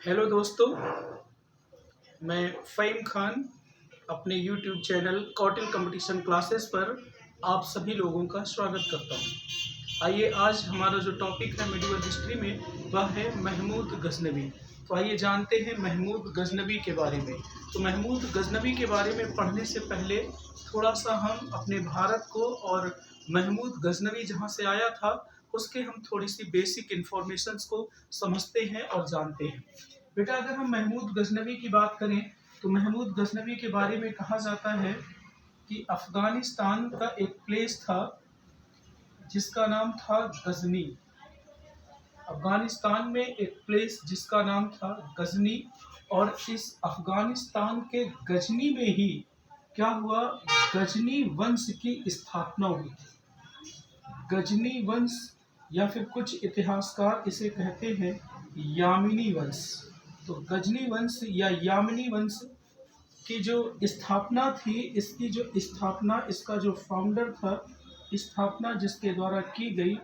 Hello दोस्तों, मैं फ़हीम खान अपने यूट्यूब चैनल कॉटल कंपटीशन क्लासेस पर आप सभी लोगों का स्वागत करता हूं। आइए आज हमारा जो टॉपिक है मेडिवल हिस्ट्री में वह है महमूद गज़नवी। तो आइए जानते हैं महमूद गज़नवी के बारे में। तो महमूद गज़नवी के बारे में पढ़ने से पहले थोड़ा सा हम अपने भारत को और महमूद गज़नवी जहाँ से आया था उसके हम थोड़ी सी बेसिक इन्फॉर्मेशंस को समझते हैं और जानते हैं। बेटा अगर हम महमूद गज़नवी की बात करें तो महमूद गज़नवी के बारे में कहा जाता है कि अफ़गानिस्तान का एक प्लेस था जिसका नाम था गज़नी। अफ़गानिस्तान में एक प्लेस जिसका नाम था गज़नी, और इस अफ़गानिस्तान के गजनी में ही क्या हुआ, गजनी वंश की स्थापना हुई थी। गजनी वंश या फिर कुछ इतिहासकार इसे कहते हैं यामिनी वंश। तो गजनी वंश या यामिनी वंश की जो स्थापना थी, इसकी जो स्थापना, इसका जो फाउंडर था, स्थापना जिसके द्वारा की गई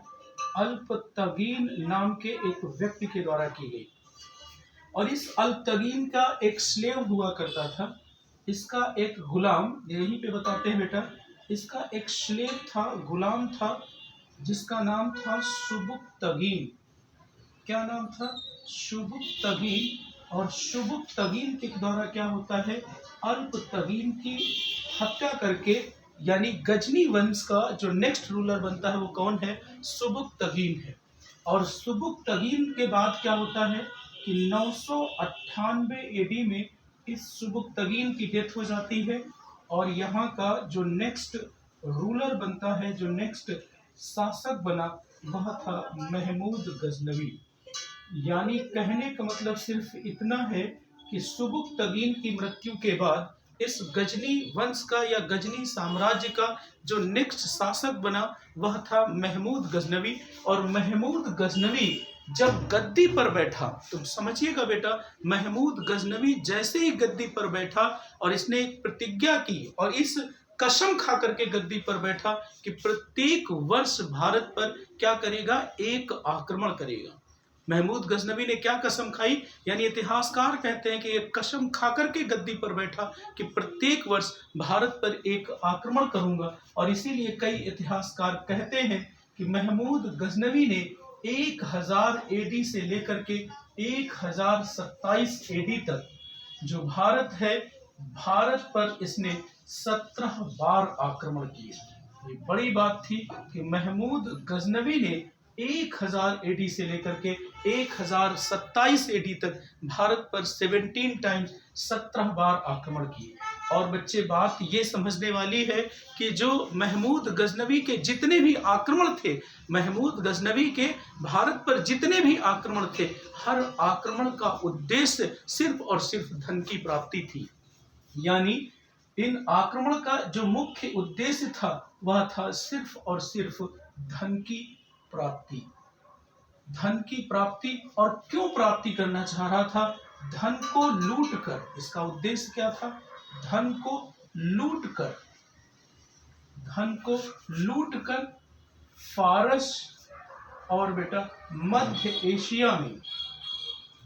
अल्पतगीन नाम के एक व्यक्ति के द्वारा की गई। और इस अल्पतगीन का एक स्लेव हुआ करता था, इसका एक गुलाम, यहीं पे बताते हैं बेटा, इसका एक स्लेव था, गुलाम था, जिसका नाम था सुबुक्तगीन। क्या नाम था? सुबुक्तगीन। और सुबुक्तगीन के द्वारा क्या होता है, अल्पतगीन की हत्या करके, यानी गजनी वंश का जो नेक्स्ट रूलर बनता है वो कौन है? सुबुक्तगीन है। और सुबुक्तगीन के बाद क्या होता है कि 998 एडी में इस सुबुक्तगीन की डेथ हो जाती है, और यहाँ का जो नेक्स्ट रूलर बनता है, जो नेक्स्ट शासक बना, वह था महमूद गज़नवी। यानी कहने का मतलब सिर्फ इतना है कि सुबुक्तगीन की मृत्यु के बाद इस गजनी वंश का या गजनी साम्राज्य का जो नेक्स्ट शासक बना वह था महमूद गज़नवी। और महमूद गज़नवी जब गद्दी पर बैठा, तो समझिएगा बेटा, महमूद गज़नवी जैसे ही गद्दी पर बैठा और इसने एक प्रतिज्ञा की और इस कसम खा करके गद्दी पर बैठा कि प्रत्येक वर्ष भारत पर क्या करेगा, एक आक्रमण करेगा। महमूद गज़नवी ने क्या कसम खाई, यानी इतिहासकार कहते हैं कि एक कसम खाकर के गद्दी पर बैठा कि प्रत्येक वर्ष भारत पर एक आक्रमण करूंगा। और इसीलिए कई इतिहासकार कहते हैं कि महमूद गज़नवी ने 1000 एडी से लेकर के 1027 एडी तक जो भारत है, भारत पर इसने 17 बार आक्रमण किए। ये बड़ी बात थी कि महमूद गज़नवी ने 1000 एडी से लेकर के 1027 एडी तक भारत पर 17 टाइम्स 17 बार आक्रमण किए। और बच्चे बात ये समझने वाली है कि जो महमूद गज़नवी के जितने भी आक्रमण थे, महमूद गज़नवी के भारत पर जितने भी आक्रमण थे, हर आक्रमण का उद्देश्य सिर्फ और सिर्फ धन की प्राप्ति थी। यानी इन आक्रमण का जो मुख्य उद्देश्य था वह था सिर्फ और सिर्फ धन की प्राप्ति। धन की प्राप्ति। और क्यों प्राप्ति करना चाह रहा था? धन को लूट कर। इसका उद्देश्य क्या था? धन को लूट कर, धन को लूट कर फारस और बेटा मध्य एशिया में,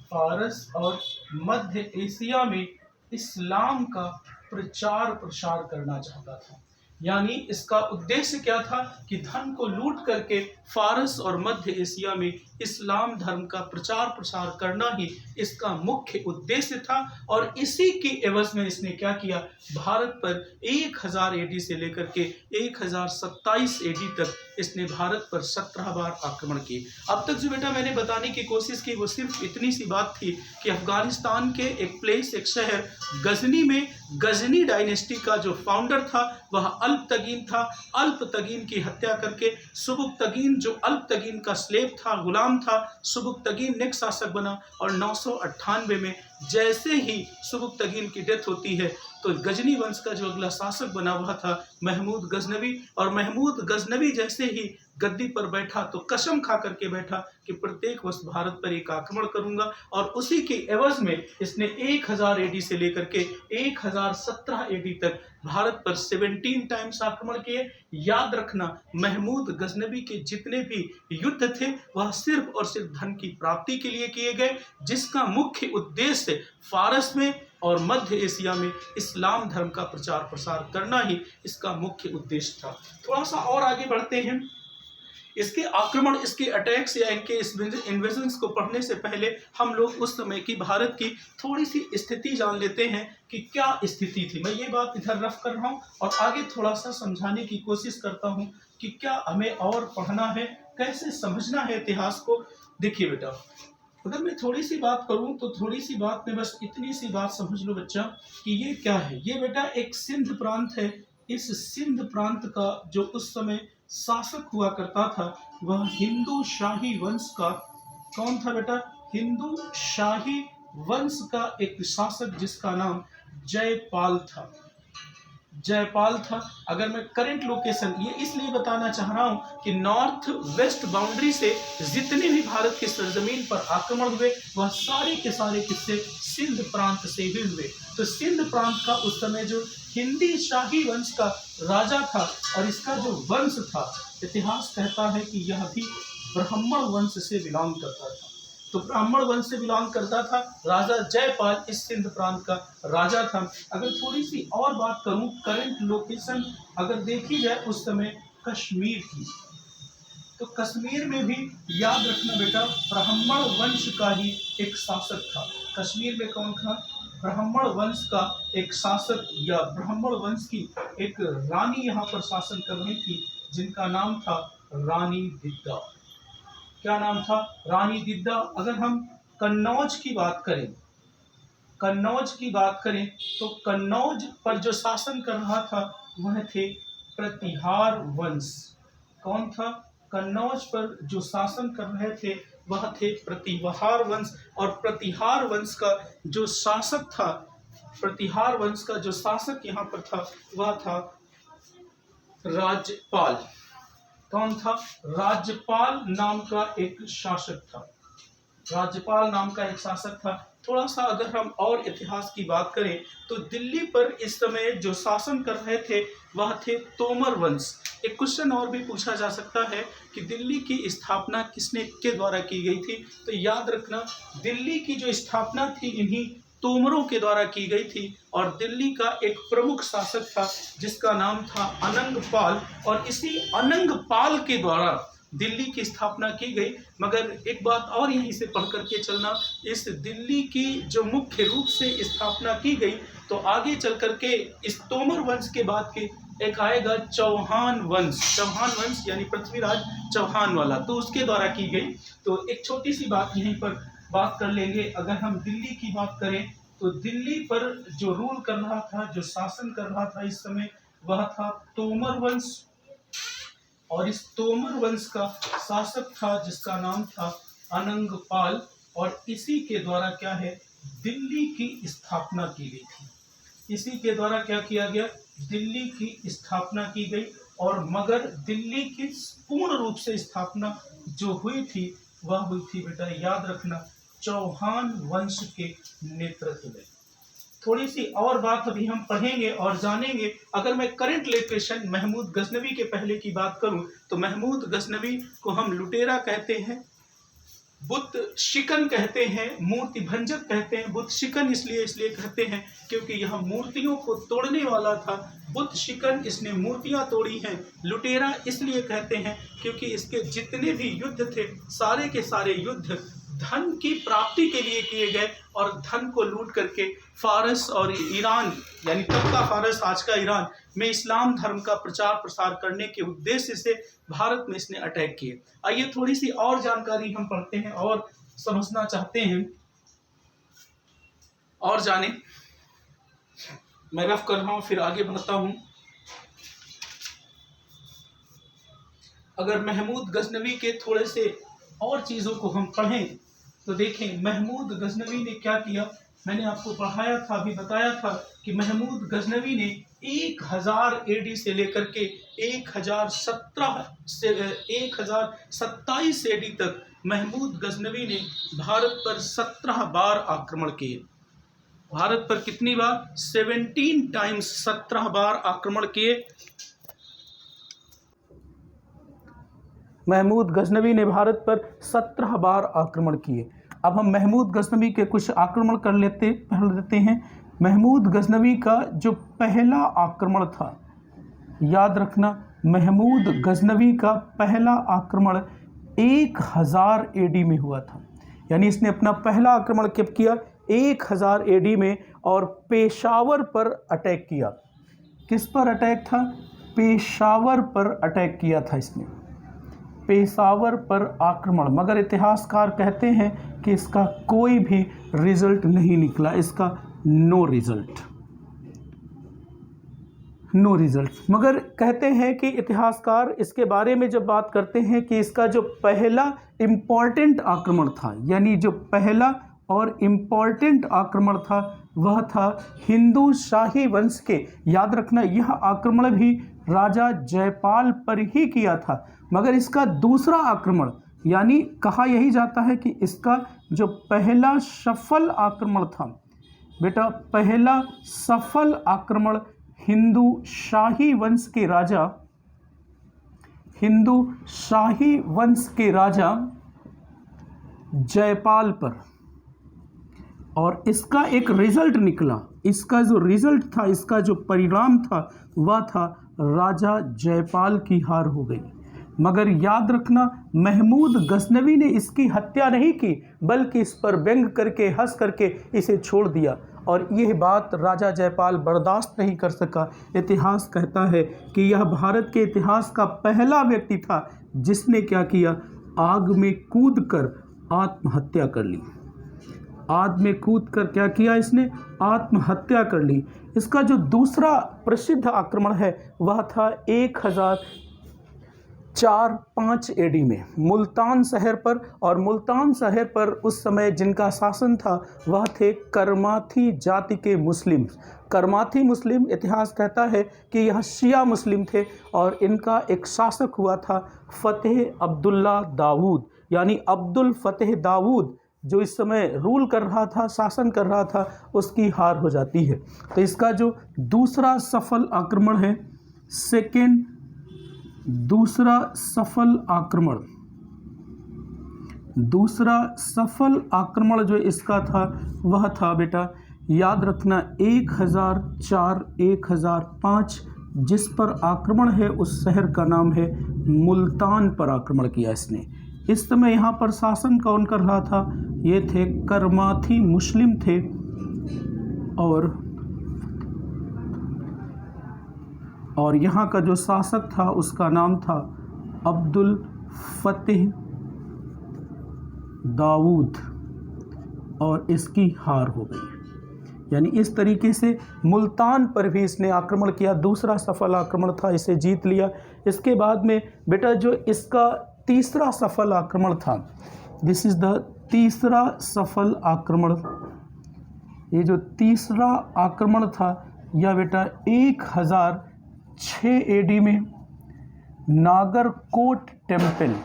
फारस और मध्य एशिया में इस्लाम का प्रचार प्रसार करना चाहता था। यानी इसका उद्देश्य क्या था कि धन को लूट करके फारस और मध्य एशिया में इस्लाम धर्म का प्रचार प्रसार करना ही इसका मुख्य उद्देश्य था। और इसी की एवज में इसने क्या किया, भारत पर 1000 एडी से लेकर के 1027 एडी तक इसने भारत पर 17 बार आक्रमण किए। अब तक जो बेटा मैंने बताने की कोशिश की वो सिर्फ इतनी सी बात थी कि अफगानिस्तान के एक प्लेस, एक शहर गजनी में गजनी डायनेस्टी का जो फाउंडर था वह अल्पतगीन था। अल्पतगीन की हत्या करके सुबुक्तगीन, जो अल्पतगीन का स्लेव था, गुलाम था, सुबुक्तगीन नेक्स्ट शासक बना। और 998 में जैसे ही सुबुक्तगीन की डेथ होती है तो गजनी वंश का जो अगला शासक बना वह था महमूद गज़नवी। और महमूद गज़नवी जैसे ही गद्दी पर बैठा तो कसम खा करके बैठा कि प्रत्येक वर्ष भारत पर एक आक्रमण करूंगा, और उसी के एवज में इसने 1000 एडी से लेकर के 1017 एडी तक भारत पर 17 टाइम्स आक्रमण किए। याद रखना, महमूद गजनबी के जितने भी युद्ध थे वह सिर्फ और सिर्फ धन की प्राप्ति के लिए किए गए, जिसका मुख्य उद्देश्य फारस में और मध्य एशिया में इस्लाम धर्म का प्रचार प्रसार करना ही इसका मुख्य उद्देश्य था। थोड़ा सा और आगे बढ़ते हैं। इसके आक्रमण, इसके अटैक्स या इनके इन्वेजन्स को पढ़ने से पहले हम लोग उस समय की भारत की थोड़ी सी स्थिति जान लेते हैं कि क्या स्थिति थी। मैं ये बात इधर रफ कर रहा हूँ और आगे थोड़ा सा समझाने की कोशिश करता हूँ कि क्या हमें और पढ़ना है, कैसे समझना है इतिहास को। देखिए बेटा, अगर मैं थोड़ी सी बात करूं तो थोड़ी सी बात में बस इतनी सी बात समझ लो बच्चा कि ये क्या है। ये बेटा एक सिंध प्रांत है। इस सिंध प्रांत का जो उस समय शासक हुआ करता था वह हिंदू शाही वंश का, कौन था बेटा? हिंदू शाही वंश का एक शासक जिसका नाम जयपाल था। जयपाल था। अगर मैं करंट लोकेशन ये इसलिए बताना चाह रहा हूं कि नॉर्थ वेस्ट बाउंड्री से जितने भी भारत की सरजमीन पर आक्रमण हुए वह सारे के सारे किससे? सिंध प्रांत से ही हुए। तो सिंध प्रांत का उस समय जो हिंदी शाही वंश का राजा था और इसका जो वंश था, इतिहास कहता है कि यह भी ब्राह्मण वंश से बिलोंग करता था। तो ब्राह्मण वंश से बिलोंग करता था। राजा जयपाल इस सिंध प्रांत का राजा था। अगर थोड़ी सी और बात करूं, करंट लोकेशन अगर देखी जाए उस समय कश्मीर की, तो कश्मीर में भी याद रखना बेटा ब्राह्मण वंश का ही एक शासक था। कश्मीर में कौन था? ब्राह्मण वंश का एक शासक या ब्राह्मण वंश की एक रानी यहाँ पर शासन कर रही थी, जिनका नाम था रानी दिद्दा। क्या नाम था? रानी दिद्दा। अगर हम कन्नौज की बात करें, कन्नौज की बात करें तो कन्नौज पर जो शासन कर रहा था वह थे प्रतिहार वंश। कौन था? कन्नौज पर जो शासन कर रहे थे वह थे प्रतिहार वंश। और प्रतिहार वंश का जो शासक था, प्रतिहार वंश का जो शासक यहाँ पर था वह था राज्यपाल। कौन था? राज्यपाल नाम का एक शासक था। राज्यपाल नाम का एक शासक था। थोड़ा सा अगर हम और इतिहास की बात करें तो दिल्ली पर इस समय जो शासन कर रहे थे वह थे तोमर वंश। एक क्वेश्चन और भी पूछा जा सकता है कि दिल्ली की स्थापना किसने के द्वारा की गई थी? तो याद रखना, दिल्ली की जो स्थापना थी इन्हीं तोमरों के द्वारा की गई थी। और दिल्ली का एक प्रमुख शासक था जिसका नाम था अनंगपाल, और इसी अनंगपाल के द्वारा दिल्ली की स्थापना की गई। मगर एक बात और यहीं से पढ़ करके चलना, इस दिल्ली की जो मुख्य रूप से स्थापना की गई तो आगे चल करके इस तोमर वंश के बाद के एक आएगा चौहान वंश। चौहान वंश यानी पृथ्वीराज चौहान वाला, तो उसके द्वारा की गई। तो एक छोटी सी बात यहीं पर बात कर लेंगे। अगर हम दिल्ली की बात करें तो दिल्ली पर जो रूल कर रहा था, जो शासन कर रहा था इस समय, वह था तोमर वंश। और इस तोमर वंश का शासक था जिसका नाम था अनंगपाल, और इसी के द्वारा क्या है? दिल्ली की स्थापना की गई थी। इसी के द्वारा क्या किया गया? दिल्ली की स्थापना की गई। और मगर दिल्ली की पूर्ण रूप से स्थापना जो हुई थी वह हुई थी बेटा, याद रखना, चौहान वंश के नेतृत्व में। थोड़ी सी और बात अभी हम पढ़ेंगे और जानेंगे। अगर मैं करंट लोकेशन महमूद गजनवी के पहले की बात करूं तो महमूद गजनवी को हम लुटेरा कहते हैं, बुत शिकन कहते हैं, मूर्ति भंजक कहते हैं। बुत शिकन इसलिए कहते हैं क्योंकि यह मूर्तियों को तोड़ने वाला था। बुत शिकन, इसने मूर्तियां तोड़ी हैं। लुटेरा इसलिए कहते हैं क्योंकि इसके जितने भी युद्ध थे सारे के सारे युद्ध धन की प्राप्ति के लिए किए गए, और धन को लूट करके फारस और ईरान, यानी तब का फारस आज का ईरान में इस्लाम धर्म का प्रचार प्रसार करने के उद्देश्य से भारत में इसने अटैक किए। आइए थोड़ी सी और जानकारी हम पढ़ते हैं और समझना चाहते हैं और जाने। मैं रफ कर रहा हूं फिर आगे बढ़ता हूं। अगर महमूद गजनवी के थोड़े से और चीजों को हम पढ़ें तो देखें महमूद गजनवी ने क्या किया। मैंने आपको पढ़ाया था, अभी बताया था कि महमूद गजनवी ने 1000 एडी से लेकर के 1017 से 1027 एडी तक महमूद गजनवी ने भारत पर 17 बार आक्रमण किए। भारत पर कितनी बार? 17 टाइम्स, 17 बार आक्रमण किए। महमूद गजनवी ने भारत पर 17 बार आक्रमण किए। अब हम महमूद गजनवी के कुछ आक्रमण पढ़ लेते हैं। महमूद गजनवी का जो पहला आक्रमण था, याद रखना, महमूद गजनवी का पहला आक्रमण 1000 एडी में हुआ था। यानी इसने अपना पहला आक्रमण कब किया? 1000 एडी में, और पेशावर पर अटैक किया। किस पर अटैक था? पेशावर पर अटैक किया था इसने, पेशावर पर आक्रमण। मगर इतिहासकार कहते हैं कि इसका कोई भी रिजल्ट नहीं निकला, इसका नो रिजल्ट। मगर कहते हैं कि इतिहासकार इसके बारे में जब बात करते हैं कि इसका जो पहला इम्पॉर्टेंट आक्रमण था, यानी जो पहला और इम्पॉर्टेंट आक्रमण था वह था हिंदू शाही वंश के, याद रखना यह आक्रमण भी राजा जयपाल पर ही किया था। मगर इसका दूसरा आक्रमण, यानी कहा यही जाता है कि इसका जो पहला सफल आक्रमण था बेटा, पहला सफल आक्रमण हिंदू शाही वंश के राजा जयपाल पर, और इसका एक रिजल्ट निकला। इसका जो रिजल्ट था, इसका जो परिणाम था वह था राजा जयपाल की हार हो गई। मगर याद रखना, महमूद गजनवी ने इसकी हत्या नहीं की, बल्कि इस पर व्यंग करके, हंस करके इसे छोड़ दिया। और यह बात राजा जयपाल बर्दाश्त नहीं कर सका। इतिहास कहता है कि यह भारत के इतिहास का पहला व्यक्ति था जिसने क्या किया? आग में कूदकर आत्महत्या कर ली। आग में कूदकर क्या किया इसने? आत्महत्या कर ली। इसका जो दूसरा प्रसिद्ध आक्रमण है वह था 1004-5 एडी में मुल्तान शहर पर। और मुल्तान शहर पर उस समय जिनका शासन था वह थे करमाथी जाति के मुस्लिम। करमाथी मुस्लिम, इतिहास कहता है कि यह शिया मुस्लिम थे, और इनका एक शासक हुआ था फतेह अब्दुल्ला दाऊद, यानी अब्दुल फतेह दाऊद, जो इस समय रूल कर रहा था, शासन कर रहा था, उसकी हार हो जाती है। तो इसका जो दूसरा सफल आक्रमण है, दूसरा सफल आक्रमण जो इसका था वह था बेटा, याद रखना, 1004-1005, जिस पर आक्रमण है उस शहर का नाम है मुल्तान पर आक्रमण किया इसने। इस समय यहाँ पर शासन कौन कर रहा था? ये थे करमाथी मुस्लिम थे, और यहाँ का जो शासक था उसका नाम था अब्दुल फतेह दाऊद, और इसकी हार हो गई। यानी इस तरीके से मुल्तान पर भी इसने आक्रमण किया, दूसरा सफल आक्रमण था, इसे जीत लिया। इसके बाद में बेटा जो इसका तीसरा सफल आक्रमण था, दिस इज द तीसरा सफल आक्रमण। ये जो तीसरा आक्रमण था यह बेटा 1006 एडी में नागरकोट टेम्पल,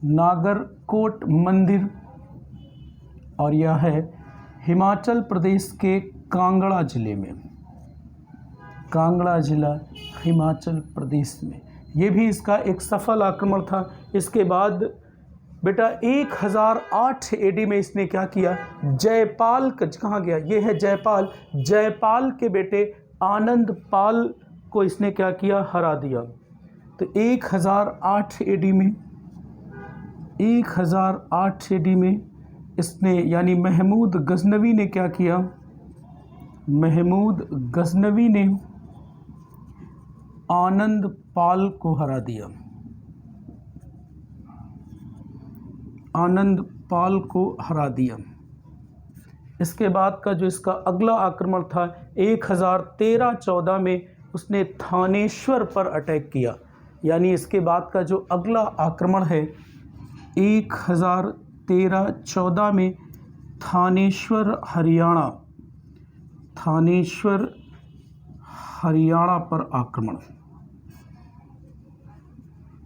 नागरकोट मंदिर, और यह है हिमाचल प्रदेश के कांगड़ा जिले में, कांगड़ा जिला हिमाचल प्रदेश में। ये भी इसका एक सफल आक्रमण था। इसके बाद बेटा 1008 एडी में इसने क्या किया? जयपाल, कहाँ गया? ये है जयपाल। जयपाल के बेटे आनंद पाल को इसने क्या किया? हरा दिया। तो 1008 एडी में इसने, यानी महमूद गजनवी ने क्या किया? महमूद गजनवी ने आनंद पाल को हरा दिया, आनंद पाल को हरा दिया। इसके बाद का जो इसका अगला आक्रमण था 1013-14 में उसने थानेश्वर पर अटैक किया। यानी इसके बाद का जो अगला आक्रमण है 1013-14 में थानेश्वर हरियाणा पर आक्रमण।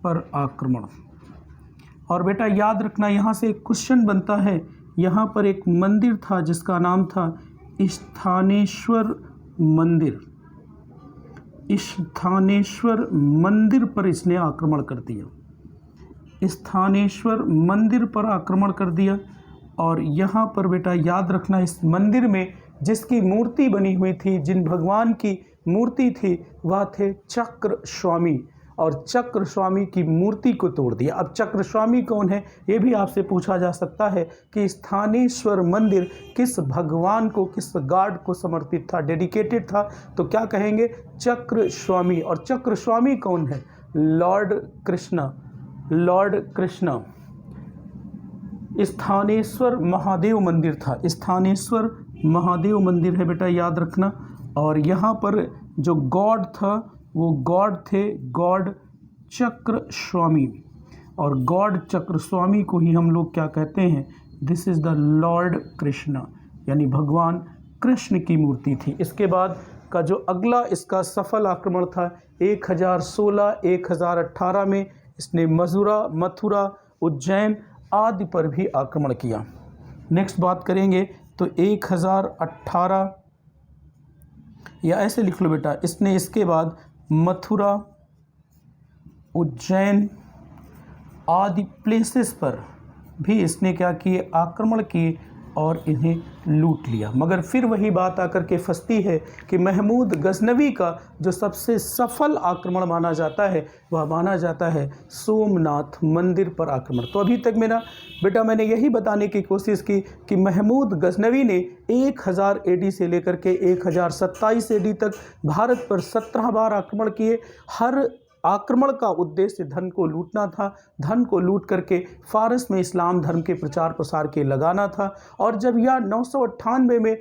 पर आक्रमण। और बेटा याद रखना, यहाँ से एक क्वेश्चन बनता है। यहाँ पर एक मंदिर था जिसका नाम था स्थानेश्वर मंदिर। स्थानेश्वर मंदिर पर इसने आक्रमण कर दिया। स्थानेश्वर मंदिर पर आक्रमण कर दिया। और यहाँ पर बेटा याद रखना, इस मंदिर में जिसकी मूर्ति बनी हुई थी, जिन भगवान की मूर्ति थी, वह थे चक्र स्वामी। और चक्र स्वामी की मूर्ति को तोड़ दिया। अब चक्र स्वामी कौन है, ये भी आपसे पूछा जा सकता है कि स्थानेश्वर मंदिर किस भगवान को, किस गॉड को समर्पित था, डेडिकेटेड था। तो क्या कहेंगे, चक्र स्वामी। और चक्र स्वामी कौन है, लॉर्ड कृष्णा। लॉर्ड कृष्णा। स्थानेश्वर महादेव मंदिर था। स्थानेश्वर महादेव मंदिर है बेटा, याद रखना। और यहाँ पर जो गॉड था वो गॉड थे, गॉड चक्र स्वामी। और गॉड चक्र स्वामी को ही हम लोग क्या कहते हैं, this is the Lord Krishna, यानी भगवान कृष्ण की मूर्ति थी। इसके बाद का जो अगला इसका सफल आक्रमण था 1016, 1018 में इसने मथुरा, उज्जैन आदि पर भी आक्रमण किया। नेक्स्ट बात करेंगे तो 1018, या ऐसे लिख लो बेटा, इसने इसके बाद मथुरा, उज्जैन आदि प्लेसेस पर भी इसने क्या किए, आक्रमण किए और इन्हें लूट लिया। मगर फिर वही बात आकर के फंसती है कि महमूद गजनवी का जो सबसे सफल आक्रमण माना जाता है वह माना जाता है सोमनाथ मंदिर पर आक्रमण। तो अभी तक बेटा मैंने यही बताने की कोशिश की कि महमूद गजनवी ने 1000 AD से लेकर के 1027 AD तक भारत पर 17 बार आक्रमण किए। हर आक्रमण का उद्देश्य धन को लूटना था, धन को लूट करके फारस में इस्लाम धर्म के प्रचार प्रसार के लगाना था। और जब यह 998 में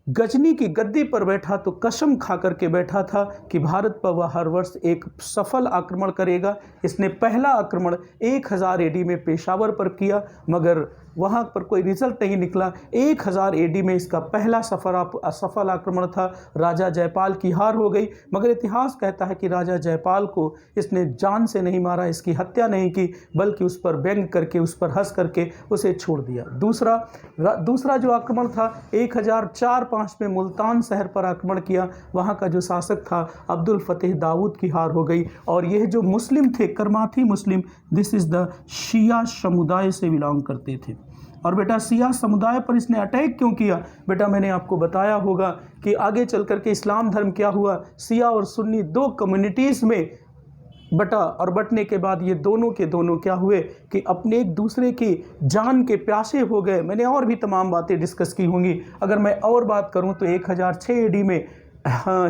गजनी की गद्दी पर बैठा तो कसम खा करके बैठा था कि भारत पर वह हर वर्ष एक सफल आक्रमण करेगा। इसने पहला आक्रमण 1000 AD में पेशावर पर किया, मगर वहाँ पर कोई रिजल्ट नहीं निकला। 1000 AD में इसका पहला सफल आक्रमण था। राजा जयपाल की हार हो गई, मगर इतिहास कहता है कि राजा जयपाल को इसने जान से नहीं मारा, इसकी हत्या नहीं की, बल्कि उस पर व्यंग करके, उस पर हंस करके उसे छोड़ दिया। दूसरा जो आक्रमण था 1004-5 में मुल्तान शहर पर आक्रमण किया। वहाँ का जो शासक था अब्दुल फतेह दाऊद की हार हो गई। और यह जो मुस्लिम थे, करमाथी मुस्लिम, दिस इज़ द शिया समुदाय से बिलोंग करते थे। और बेटा शिया समुदाय पर इसने अटैक क्यों किया, बेटा मैंने आपको बताया होगा कि आगे चल कर के इस्लाम धर्म क्या हुआ, शिया और सुन्नी 2 कम्युनिटीज़ में बटा, और बटने के बाद ये दोनों के दोनों क्या हुए कि अपने एक दूसरे की जान के प्यासे हो गए। मैंने और भी तमाम बातें डिस्कस की होंगी। अगर मैं और बात करूं तो 1006 AD में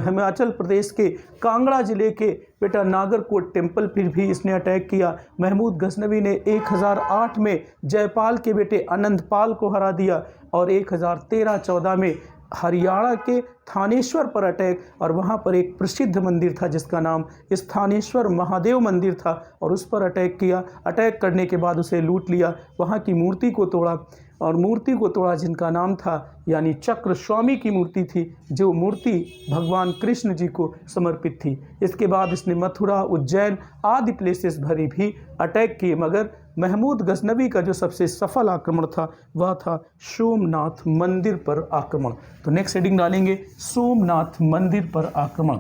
हिमाचल प्रदेश के कांगड़ा जिले के बेटा नागरकोट टेम्पल पर भी इसने अटैक किया। महमूद गजनवी ने 1008 में जयपाल के बेटे अनंतपाल को हरा दिया। और 1013-14 में हरियाणा के थानेश्वर पर अटैक, और वहाँ पर एक प्रसिद्ध मंदिर था जिसका नाम स्थानेश्वर महादेव मंदिर था, और उस पर अटैक किया। अटैक करने के बाद उसे लूट लिया, वहाँ की मूर्ति को तोड़ा, और मूर्ति को तोड़ा जिनका नाम था यानी चक्र स्वामी की मूर्ति थी, जो मूर्ति भगवान कृष्ण जी को समर्पित थी। इसके बाद इसने मथुरा, उज्जैन आदि प्लेसेस भरी भी अटैक किए, मगर महमूद गजनवी का जो सबसे सफल आक्रमण था वह था सोमनाथ मंदिर पर आक्रमण। तो नेक्स्ट हेडिंग डालेंगे सोमनाथ मंदिर पर आक्रमण।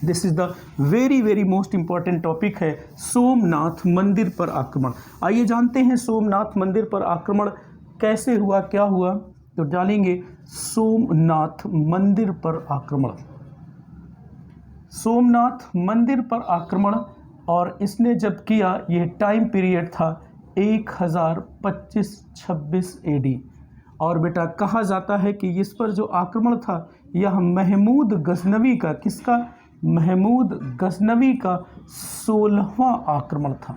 This is the very most important topic है, सोमनाथ मंदिर पर आक्रमण। आइए जानते हैं सोमनाथ मंदिर पर आक्रमण कैसे हुआ, क्या हुआ। तो डालेंगे सोमनाथ मंदिर पर आक्रमण। सोमनाथ मंदिर पर आक्रमण, और इसने जब किया, ये टाइम पीरियड था 1025-26 AD। और बेटा कहा जाता है कि इस पर जो आक्रमण था यह महमूद गजनवी का, किसका, महमूद गजनवी का 16वां आक्रमण था।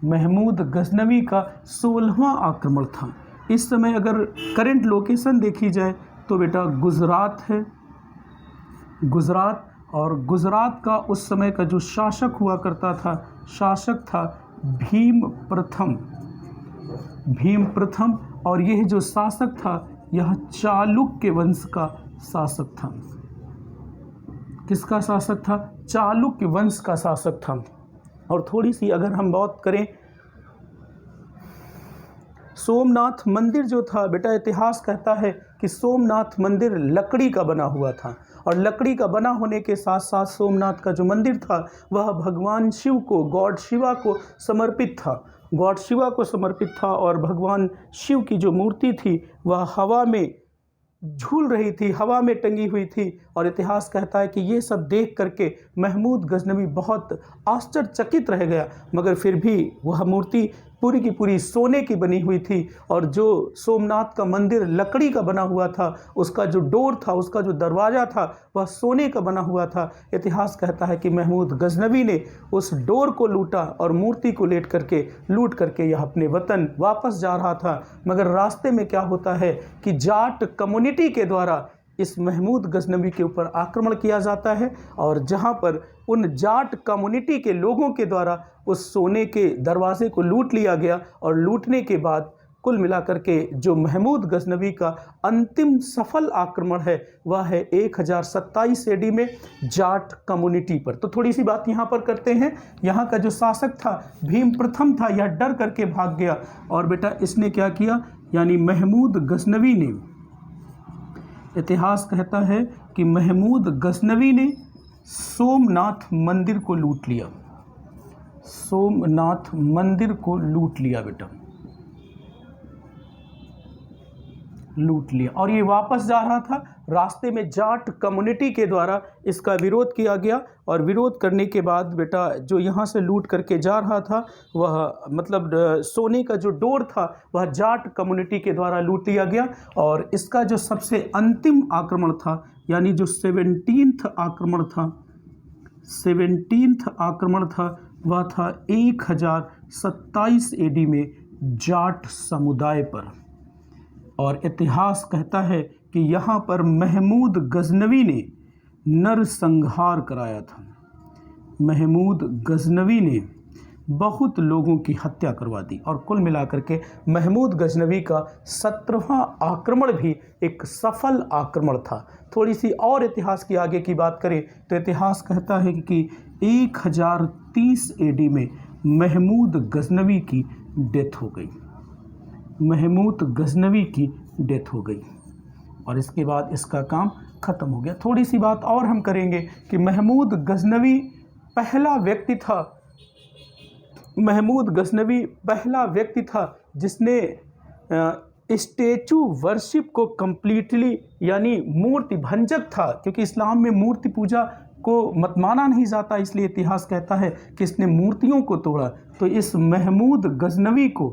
महमूद गजनवी का 16वां आक्रमण था। इस समय अगर करंट लोकेशन देखी जाए तो बेटा गुजरात है, गुजरात, और गुजरात का उस समय का जो शासक हुआ करता था, शासक था भीम प्रथम, और यह जो शासक था यह चालुक्य वंश का शासक था। किसका शासक था, चालुक्य वंश का शासक था। और थोड़ी सी अगर हम बात करें, सोमनाथ मंदिर जो था बेटा, इतिहास कहता है कि सोमनाथ मंदिर लकड़ी का बना हुआ था, और लकड़ी का बना होने के साथ साथ सोमनाथ का जो मंदिर था वह भगवान शिव को, गॉड शिवा को समर्पित था, गॉड शिवा को समर्पित था। और भगवान शिव की जो मूर्ति थी वह हवा में झूल रही थी, हवा में टंगी हुई थी। और इतिहास कहता है कि ये सब देख करके महमूद गजनवी बहुत आश्चर्यचकित रह गया, मगर फिर भी वह मूर्ति पूरी की पूरी सोने की बनी हुई थी, और जो सोमनाथ का मंदिर लकड़ी का बना हुआ था, उसका जो डोर था, उसका जो दरवाज़ा था, वह सोने का बना हुआ था। इतिहास कहता है कि महमूद गजनवी ने उस डोर को लूटा और मूर्ति को लूट करके यह अपने वतन वापस जा रहा था। मगर रास्ते में क्या होता है कि जाट कम्युनिटी के द्वारा इस महमूद गजनवी के ऊपर आक्रमण किया जाता है, और जहां पर उन जाट कम्युनिटी के लोगों के द्वारा उस सोने के दरवाजे को लूट लिया गया। और लूटने के बाद कुल मिलाकर के जो महमूद गजनवी का अंतिम सफल आक्रमण है वह है 1027 AD में जाट कम्युनिटी पर। तो थोड़ी सी बात यहाँ पर करते हैं। यहाँ का जो शासक था भीम प्रथम था, यह डर करके भाग गया, और बेटा इसने क्या किया, यानी महमूद गजनवी ने, इतिहास कहता है कि महमूद गजनवी ने सोमनाथ मंदिर को लूट लिया, सोमनाथ मंदिर को लूट लिया बेटा, लूट लिया। और ये वापस जा रहा था, रास्ते में जाट कम्युनिटी के द्वारा इसका विरोध किया गया, और विरोध करने के बाद बेटा जो यहाँ से लूट करके जा रहा था वह मतलब सोने का जो डोर था वह जाट कम्युनिटी के द्वारा लूट लिया गया। और इसका जो सबसे अंतिम आक्रमण था, यानी जो 17th आक्रमण था, 17th आक्रमण था, वह था 1027 AD में जाट समुदाय पर। और इतिहास कहता है कि यहाँ पर महमूद गजनवी ने नरसंहार कराया था, महमूद गजनवी ने बहुत लोगों की हत्या करवा दी। और कुल मिलाकर के महमूद गजनवी का 17वां आक्रमण भी एक सफल आक्रमण था। थोड़ी सी और इतिहास की आगे की बात करें तो इतिहास कहता है कि 1030 AD में महमूद गजनवी की डेथ हो गई, महमूद गजनवी की डेथ हो गई, और इसके बाद इसका काम ख़त्म हो गया। थोड़ी सी बात और हम करेंगे कि महमूद गजनवी पहला व्यक्ति था, महमूद गजनवी पहला व्यक्ति था जिसने स्टैचू वर्शिप को कम्प्लीटली, यानी मूर्ति भंजक था, क्योंकि इस्लाम में मूर्ति पूजा को मत माना नहीं जाता, इसलिए इतिहास कहता है कि इसने मूर्तियों को तोड़ा। तो इस महमूद गजनवी को,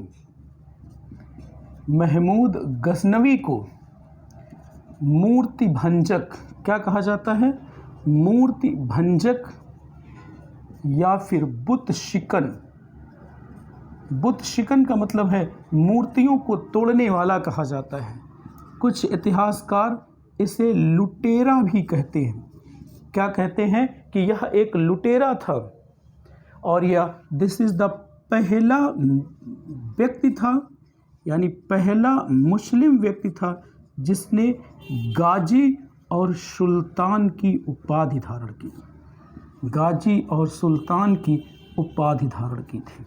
महमूद गजनवी को मूर्ति भंजक क्या कहा जाता है, मूर्ति भंजक या फिर बुत शिकन। बुत शिकन का मतलब है मूर्तियों को तोड़ने वाला कहा जाता है। कुछ इतिहासकार इसे लुटेरा भी कहते हैं। क्या कहते हैं कि यह एक लुटेरा था, और यह दिस इज़ द पहला व्यक्ति था, यानी पहला मुस्लिम व्यक्ति था जिसने गाजी और सुल्तान की उपाधि धारण की, गाजी और सुल्तान की उपाधि धारण की थी।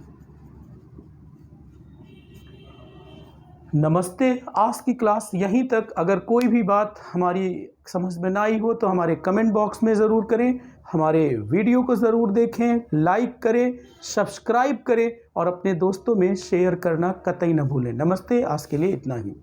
नमस्ते, आज की क्लास यहीं तक। अगर कोई भी बात हमारी समझ में ना आई हो तो हमारे कमेंट बॉक्स में ज़रूर करें, हमारे वीडियो को ज़रूर देखें, लाइक करें, सब्सक्राइब करें और अपने दोस्तों में शेयर करना कतई न भूलें। नमस्ते, आज के लिए इतना ही।